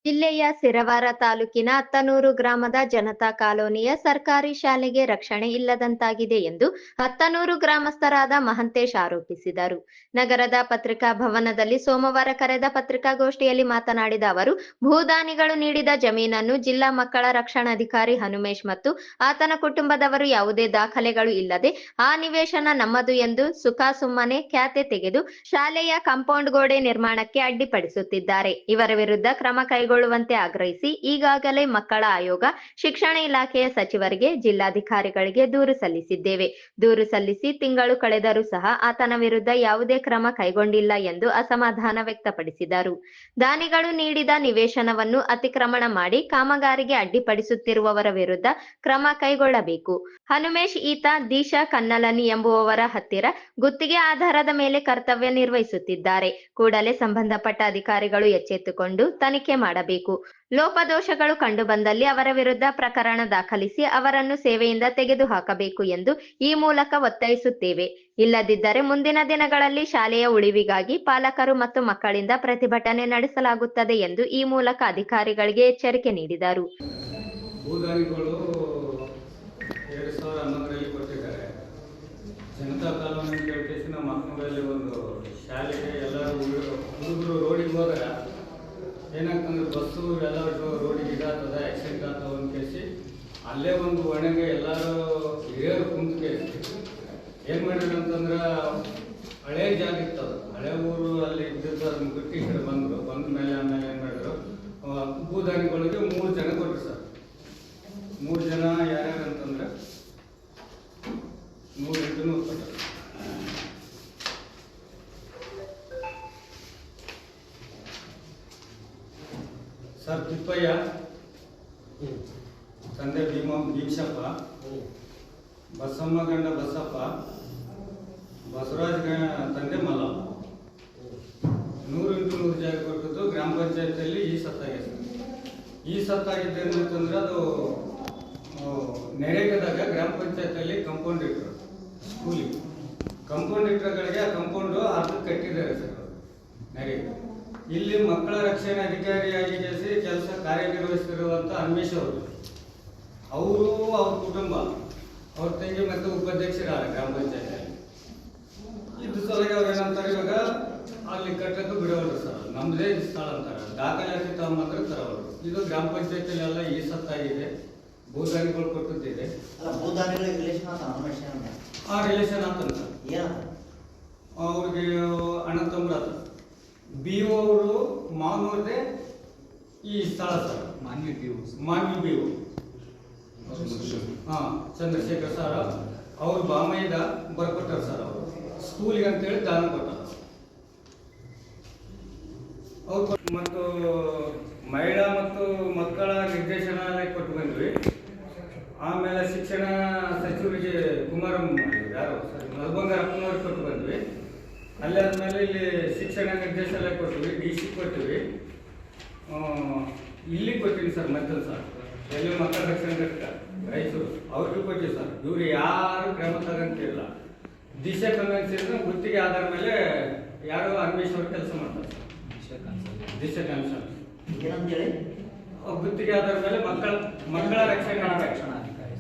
ಜಿಲ್ಲೆಯ ಸಿರವಾರ ತಾಲೂಕಿನ ಅತ್ತನೂರು ಗ್ರಾಮದ ಜನತಾ ಕಾಲೋನಿಯ ಸರ್ಕಾರಿ ಶಾಲೆಗೆ ರಕ್ಷಣೆ ಇಲ್ಲದಂತಾಗಿದೆ ಎಂದು ಅತ್ತನೂರು ಗ್ರಾಮಸ್ಥರಾದ ಮಹಂತೇಶ್ ಆರೋಪಿಸಿದರು. ನಗರದ ಪತ್ರಿಕಾ ಭವನದಲ್ಲಿ ಸೋಮವಾರ ಕರೆದ ಪತ್ರಿಕಾಗೋಷ್ಠಿಯಲ್ಲಿ ಮಾತನಾಡಿದ ಅವರು, ಭೂದಾನಿಗಳು ನೀಡಿದ ಜಮೀನನ್ನು ಜಿಲ್ಲಾ ಮಕ್ಕಳ ರಕ್ಷಣಾಧಿಕಾರಿ ಹನುಮೇಶ್ ಮತ್ತು ಆತನ ಕುಟುಂಬದವರು ಯಾವುದೇ ದಾಖಲೆಗಳು ಇಲ್ಲದೆ ಆ ನಿವೇಶನ ನಮ್ಮದು ಎಂದು ಸುಖಾಸುಮ್ಮನೆ ಖ್ಯಾತೆ ತೆಗೆದು ಶಾಲೆಯ ಕಾಂಪೌಂಡ್ ಗೋಡೆ ನಿರ್ಮಾಣಕ್ಕೆ ಅಡ್ಡಿಪಡಿಸುತ್ತಿದ್ದಾರೆ. ಇವರ ವಿರುದ್ಧ ಕ್ರಮ ಕೈಗೊಳ್ಳುವಂತೆ ಆಗ್ರಹಿಸಿ ಈಗಾಗಲೇ ಮಕ್ಕಳ ಆಯೋಗ, ಶಿಕ್ಷಣ ಇಲಾಖೆಯ ಸಚಿವರಿಗೆ, ಜಿಲ್ಲಾಧಿಕಾರಿಗಳಿಗೆ ದೂರು ಸಲ್ಲಿಸಿದ್ದೇವೆ. ದೂರು ಸಲ್ಲಿಸಿ ತಿಂಗಳು ಕಳೆದರೂ ಸಹ ಆತನ ವಿರುದ್ಧ ಯಾವುದೇ ಕ್ರಮ ಕೈಗೊಂಡಿಲ್ಲ ಎಂದು ಅಸಮಾಧಾನ ವ್ಯಕ್ತಪಡಿಸಿದರು. ದಾನಿಗಳು ನೀಡಿದ ನಿವೇಶನವನ್ನು ಅತಿಕ್ರಮಣ ಮಾಡಿ ಕಾಮಗಾರಿಗೆ ಅಡ್ಡಿಪಡಿಸುತ್ತಿರುವವರ ವಿರುದ್ಧ ಕ್ರಮ ಕೈಗೊಳ್ಳಬೇಕು. ಹನುಮೇಶ್ ಈತ ದೀಶಾ ಕನ್ನಲನಿ ಎಂಬುವವರ ಹತ್ತಿರ ಗುತ್ತಿಗೆ ಆಧಾರದ ಮೇಲೆ ಕರ್ತವ್ಯ ನಿರ್ವಹಿಸುತ್ತಿದ್ದಾರೆ. ಕೂಡಲೇ ಸಂಬಂಧಪಟ್ಟ ಅಧಿಕಾರಿಗಳು ಎಚ್ಚೆತ್ತುಕೊಂಡು ತನಿಖೆ ಮಾಡಬೇಕು. ಲೋಪದೋಷಗಳು ಕಂಡುಬಂದಲ್ಲಿ ಅವರ ವಿರುದ್ಧ ಪ್ರಕರಣ ದಾಖಲಿಸಿ ಅವರನ್ನು ಸೇವೆಯಿಂದ ತೆಗೆದುಹಾಕಬೇಕು ಎಂದು ಈ ಮೂಲಕ ಒತ್ತಾಯಿಸುತ್ತೇವೆ. ಇಲ್ಲದಿದ್ದರೆ ಮುಂದಿನ ದಿನಗಳಲ್ಲಿ ಶಾಲೆಯ ಉಳಿವಿಗಾಗಿ ಪಾಲಕರು ಮತ್ತು ಮಕ್ಕಳಿಂದ ಪ್ರತಿಭಟನೆ ನಡೆಸಲಾಗುತ್ತದೆ ಎಂದು ಈ ಮೂಲಕ ಅಧಿಕಾರಿಗಳಿಗೆ ಎಚ್ಚರಿಕೆ ನೀಡಿದರು. ಭೂದಾನಿಗಳು 2011ರಲ್ಲಿ ಕೊಟ್ಟಿದ್ದಾರೆ. ಜನತಾ ಕಾಲೋನಿ ಕೇಳಿಸಿ ನಮ್ಮ ಮಕ್ಕಳಲ್ಲಿ ಒಂದು ಶಾಲೆಗೆ ಎಲ್ಲರೂ ಹುಡುಗರು ರೋಡಿಗೆ ಹೋದರೆ ಏನಾಗ್ತಂದ್ರೆ ಬಸ್ಸು ಎಲ್ಲ ರೋಡಿಗೆ ಇದಾಗ್ತದೆ, ಆಕ್ಸಿಡೆಂಟ್ ಆಗ್ತವೆ ಅಂತ ಕೇಸಿ ಅಲ್ಲೇ ಒಂದು ಒಣಗೆ ಎಲ್ಲರೂ ಹಿರಿಯರು ಕುಂತು ಕೇಸಿ ಏನು ಮಾಡಿದ್ರು ಅಂತಂದ್ರೆ ಹಳೆ ಜಾಗ ಇರ್ತದೆ, ಹಳೆ ಊರು ಅಲ್ಲಿ ಇದ್ದಿದ್ದು ಅದನ್ನ ಬಿಟ್ಟು ಈ ಕಡೆ ಬಂದ ಮೇಲೆ ಆಮೇಲೆ ಏನು ಮಾಡಿದ್ರು, ಭೂದಾನಿಗಳಿಗೆ 3 ಜನ ಕೊಟ್ಟರು ಸರ್. 3 ಜನ ಯಾರ್ಯಾರು ಅಂತಂದ್ರೆ 3 ಇಂಟು ಕೊಟ್ಟರು ಸರ್. ತಿಪ್ಪಯ್ಯ ತಂದೆ ಭೀಮಶಪ್ಪ, ಬಸಮ್ಮ ಗಂಡ ಬಸಪ್ಪ, ಬಸವರಾಜ್ ತಂದೆ ಮಲ್ಲಪ್ಪ 100 ಇಂಟು 100 ಜಾಗ ಕೊಟ್ಟಿದ್ದು ಗ್ರಾಮ ಪಂಚಾಯತಿಯಲ್ಲಿ ಈ ಸತ್ತಾಗಿದೆ ಸರ್. ಈ ಸತ್ತಾಗಿದ್ದೇನು ಅಂತಂದ್ರೆ ಅದು ನೆರೆಗದಾಗ ಗ್ರಾಮ ಪಂಚಾಯತಿಯಲ್ಲಿ ಕಂಪೌಂಡ್ ಇಟ್ಟರು, ಸ್ಕೂಲಿಗೆ ಕಂಪೌಂಡ್ ಇಟ್ಟರುಗಳಿಗೆ ಆ ಕಂಪೌಂಡು ಅರ್ಧಕ್ಕೆ ಕಟ್ಟಿದ್ದಾರೆ ಸರ್ ನೆರೆಗೆ. ಇಲ್ಲಿ ಮಕ್ಕಳ ರಕ್ಷಣಾ ಅಧಿಕಾರಿಯಾಗಿ ಕೆಲಸ ಕಾರ್ಯನಿರ್ವಹಿಸುತ್ತಿರುವಂಥ ಹನುಮೇಶ್ ಅವರು ಅವ್ರ ಕುಟುಂಬ, ಅವ್ರ ತಂಗಿ ಮತ್ತು ಉಪಾಧ್ಯಕ್ಷರಾದ ಗ್ರಾಮ ಪಂಚಾಯತಿಯಲ್ಲಿ ಇದ್ರ ಸಲುವಾಗಿ ಅವ್ರು ಏನಂತಾರೆ, ಇವಾಗ ಅಲ್ಲಿ ಕಟ್ಟಕ್ಕೆ ಬಿಡೋರು ಸರ್, ನಮ್ಮದೇ ಸ್ಥಳ ಅಂತಾರೆ, ದಾಖಲಾತಿ ತಗೊಂಬಂದ್ರೆ ತರೋರು. ಇದು ಗ್ರಾಮ ಪಂಚಾಯತಿಯಲ್ಲಿ ಎಲ್ಲ ಈ ಸತ್ತಾಗಿದೆ, ಭೂದಾನಿಗಳು ಕೊಟ್ಟಿದ್ದಿದೆ. ಆ ರಿಲೇಷನ್ ಆತಂತ ಅವ್ರಿಗೆ ಅಣ್ಣ ತಮ್ಮ ಆತ. BO ಅವರು ಮಾವನವ್ರದೇ ಈ ಸ್ಥಳ sir, Manvi BO Chandrashekhar sir ಅವ್ರು ಬಾಮೈದ ಬರ್ಕೊಟ್ಟಾರ ಸರ್. ಅವರು ಸ್ಕೂಲಿಗೆ ಅಂತೇಳಿ ದಾನ ಕೊಟ್ಟಾರ ಅವ್ರು. ಮತ್ತು ಮಹಿಳಾ ಮತ್ತು ಮಕ್ಕಳ ನಿರ್ದೇಶನಾಲಯ ಕೊಟ್ಟು ಬಂದ್ವಿ. ಆಮೇಲೆ ಶಿಕ್ಷಣ ಸಚಿವರಿಗೆ ಯಾರು ಸರ್ ಮಧುಬಂಗಾರಪ್ಪನವ್ರಿಗೆ ಕೊಟ್ಟು ಬಂದ್ವಿ. ಅಲ್ಲಾದ್ಮೇಲೆ ಇಲ್ಲಿ ಶಿಕ್ಷಣ ನಿರ್ದೇಶನಾಲಯ ಕೊಟ್ಟಿವಿ, DC ಕೊಟ್ಟಿವಿ, ಇಲ್ಲಿ ಕೊಟ್ಟಿವಿ ಸರ್. ಮತ್ತೆ ಸರ್ ಎಲ್ಲಿ ಮಕ್ಕಳ ರಕ್ಷಣಾ ಘಟಕ ರಾಯಚೂರು ಅವ್ರಿಗೂ ಕೊಟ್ಟಿವಿ ಸರ್. ಇವ್ರು ಯಾರು ಕ್ರಮ ತಗೊಂತಿಲ್ಲ. ದಿಶಾ ಕನ್ವೆನ್ಷನ್ ಗುತ್ತಿಗೆ ಆಧಾರ ಮೇಲೆ ಯಾರು ಹನುಮೇಶ್ ಅವ್ರು ಕೆಲಸ ಮಾಡ್ತಾರೆ ಸರ್. ದಿಶಾ ಕನ್ವೆನ್ಷನ್ ಗುತ್ತಿಗೆ ಆಧಾರ ಮೇಲೆ ಮಕ್ಕಳ ರಕ್ಷಣಾಧಿಕಾರಿ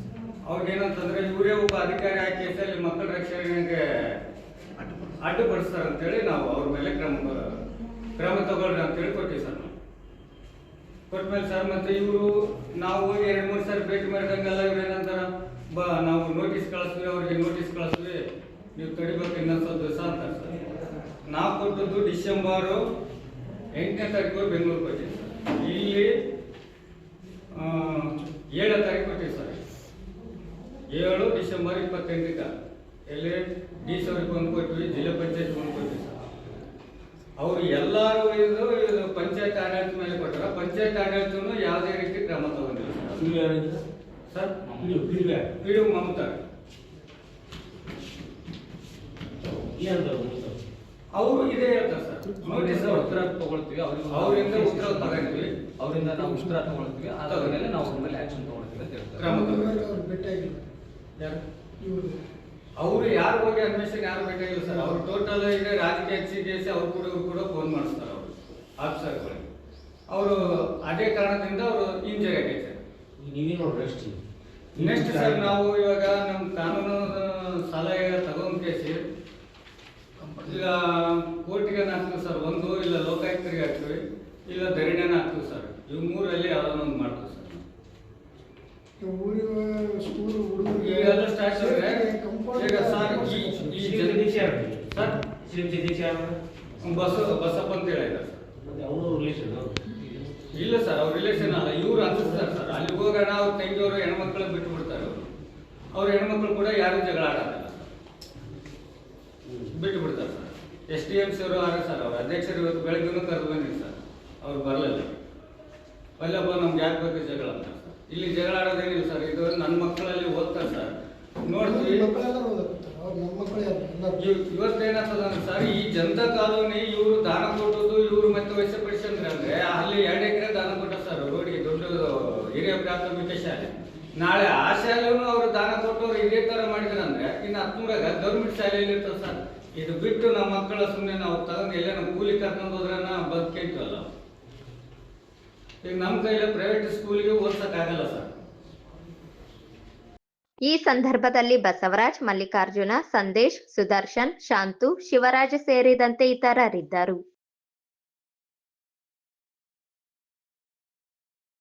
ಅವ್ರಿಗೇನಂತಂದ್ರೆ ಇವರೇ ಒಬ್ಬ ಅಧಿಕಾರಿ ಹಾಕಿ ಅಲ್ಲಿ ಮಕ್ಕಳ ರಕ್ಷಣೆಗೆ ಅಡ್ಡುಪಡಿಸ್ತಾರೆ ಅಂತೇಳಿ ನಾವು ಅವ್ರ ಮೇಲೆ ಕ್ರಮ ತಗೊಳ್ರಿ ಅಂತೇಳಿ ಕೊಟ್ಟಿವಿ ಸರ್. ನಾವು ಕೊಟ್ಮೇಲೆ ಸರ್ ಮತ್ತೆ ಇವರು ನಾವು 2-3 ಸಾರಿ ಭೇಟಿ ಮಾಡಿದಂಗೆಲ್ಲ ಇವ್ರು ಏನಂತಾರ, ನಾವು ನೋಟಿಸ್ ಕಳಿಸ್ತೀವಿ, ಅವ್ರಿಗೆ ನೋಟಿಸ್ ಕಳಿಸ್ತೀವಿ, ನೀವು ತಡಿಬೇಕು ಇನ್ನೊಂದು ಸ್ವಲ್ಪ ದಿವಸ ಅಂತಾರೆ ಸರ್. ನಾವು ಕೊಟ್ಟದ್ದು ಡಿಸೆಂಬರ್ 8ನೇ ತಾರೀಕು ಬೆಂಗಳೂರು ಕೊಟ್ಟಿವಿ ಸರ್. ಇಲ್ಲಿ 7ನೇ ತಾರೀಕು ಕೊಟ್ಟಿವಿ ಸರ್. 7 ಡಿಸೆಂಬರ್ 28ಕ್ಕೆ ಎಲ್ಲಿ DC ಅವ್ರಿಗೆ ಬಂದು ಕೊಟ್ವಿ, ಜಿಲ್ಲಾ ಪಂಚಾಯತ್ ಬಂದು ಕೊಟ್ವಿ ಸರ್. ಅವರು ಎಲ್ಲರೂ ಇದು ಪಂಚಾಯತ್ ಆಡಳಿತ ಮೇಲೆ ಕೊಟ್ಟಾರ. ಪಂಚಾಯತ್ ಆಡಳಿತನು ಯಾವುದೇ ರೀತಿ ಕ್ರಮ ತಗೊಂಡಿಲ್ಲ ಸರ್. PDO ಮಮತಾ ಅವರು ಇದೇ ಹೇಳ್ತಾರೆ ಸರ್. ನೋಟಿಸ್ ಉತ್ತರ ತಗೊಳ್ತೀವಿ, ಅವರಿಂದ ಉತ್ತರ ತಗೊಂಡ್ವಿ, ಅವರಿಂದ ನಾವು ಉತ್ತರ ತಗೊಳ್ತೀವಿ, ಅದಾದ ಮೇಲೆ ನಾವು ಅವ್ರ ಮೇಲೆ ಆಕ್ಷನ್ ತಗೊಳ್ತೀವಿ ಅಂತ ಹೇಳ್ತಾರೆ. ಕ್ರಮ ಅವರು ಯಾರು ಹೋಗಿ ಅನ್ವೇಷಣೆ ಯಾರು ಬೇಕಾಗಿಲ್ಲ ಸರ್. ಅವ್ರು ಟೋಟಲ್ ಈಗ ರಾಜಕೀಯ ಅವ್ರು ಕೂಡ ಫೋನ್ ಮಾಡಿಸ್ತಾರೆ ಅವರು ಆಫೀಸರ್ಗಳಿಗೆ. ಅವರು ಅದೇ ಕಾರಣದಿಂದ ಅವರು ಇಂಜರಿ ಆಗೈತೆ. ನೆಕ್ಸ್ಟ್ ಸರ್ ನಾವು ಇವಾಗ ನಮ್ಮ ಕಾನೂನು ಸಲಹೆ ತಗೊಂಡ್ ಕೇಸಿ ಈಗ ಕೋರ್ಟಿಗೆ ಹಾಕ್ತೀವಿ ಸರ್, ಒಂದು ಇಲ್ಲ ಲೋಕಾಯುಕ್ತರಿಗೆ ಹಾಕ್ತೀವಿ, ಇಲ್ಲ ಧರಣಿನ ಹಾಕ್ತೀವಿ ಸರ್. ಇವು ಮೂರಲ್ಲಿ ಯಾವ್ದೋ ಒಂದು ಮಾಡ್ತೀವಿ ಸರ್. ಈಗೆಲ್ಲ ಸ್ಟಾರ್ಟ್ ಈಗ ಸರ್ ಬಸಪ್ಪ ಅಂತ ಹೇಳಿದ್ದಾರೆ ಇಲ್ಲ ಸರ್, ಅವ್ರ ರಿಲೇಷನ್ ಅಲ್ಲ, ಇವ್ರು ಅನ್ಸುತ್ತಾರೆ ಸರ್. ಅಲ್ಲಿ ಹೋಗೋಣ ಅವ್ರ ತಂಗಿಯವರು ಹೆಣ್ಮಕ್ಳು ಬಿಟ್ಟು ಬಿಡ್ತಾರೆ. ಅವ್ರ ಹೆಣ್ಮಕ್ಳು ಕೂಡ ಯಾರು ಜಗಳ ಆಡೋದಿಲ್ಲ, ಬಿಟ್ಟು ಬಿಡ್ತಾರೆ ಸರ್. SDMC ಅವರು ಆಗ ಸರ್, ಅವ್ರ ಅಧ್ಯಕ್ಷರು ಇವತ್ತು ಬೆಳಗ್ಗೆನೂ ಕರೆದು ಬಂದಿರಿ ಸರ್, ಅವ್ರು ಬರಲಿಲ್ಲ. ಅಲ್ಲಪ್ಪ ನಮ್ಗೆ ಯಾಕೆ ಬೇಕು ಜಗಳ ಅಂತ ಸರ್. ಇಲ್ಲಿ ಜಗಳ ಆಡೋದೇನಿಲ್ಲ ಸರ್, ಇದು ನನ್ನ ಮಕ್ಕಳಲ್ಲಿ ಓದ್ತಾರೆ ಸರ್, ನೋಡ್ತೀವಿ. ಇವತ್ತೇನಾಗ್ತದ ಸರ್, ಈ ಜನತಾ ಕಾಲೋನಿ ಇವರು ದಾನ ಕೊಟ್ಟದ್ದು, ಇವರು ಮತ್ತೆ ವಯಸ್ಸಪಡಿಸಿದ್ರೆ ಅಂದ್ರೆ ಅಲ್ಲಿ 2 ಎಕರೆ ದಾನ ಕೊಟ್ಟ ಸರ್ ರೋಡ್ಗೆ, ದೊಡ್ಡ ಹಿರಿಯ ಪ್ರಾಥಮಿಕ ಶಾಲೆ. ನಾಳೆ ಆ ಶಾಲೆನೂ ಅವರು ದಾನ ಕೊಟ್ಟವ್ರು ಇದೇ ತರ ಮಾಡಿದ್ರಂದ್ರೆ ಇನ್ನು 10 ಗೌರ್ಮೆಂಟ್ ಶಾಲೆಯಲ್ಲಿ ಇರ್ತದೆ ಸರ್. ಇದು ಬಿಟ್ಟು ನಮ್ಮ ಮಕ್ಕಳ ಸುಮ್ಮನೆ ನಾವು ತಗೊಂಡು ಎಲ್ಲ ನಮ್ಮ ಕೂಲಿ ಕರ್ಕೊಂಡು ಹೋದ್ರೆ ಬದುಕೈತಲ್ಲ. ಈಗ ನಮ್ಮ ಕೈಲಿ ಪ್ರೈವೇಟ್ ಸ್ಕೂಲ್ಗೆ ಓದ್ಸಕ್ಕಾಗಲ್ಲ ಸರ್. ಈ ಸಂದರ್ಭದಲ್ಲಿ ಬಸವರಾಜ್, ಮಲ್ಲಿಕಾರ್ಜುನ, ಸಂದೇಶ್, ಸುದರ್ಶನ್, ಶಾಂತು, ಶಿವರಾಜ್ ಸೇರಿದಂತೆ ಇತರರಿದ್ದರು.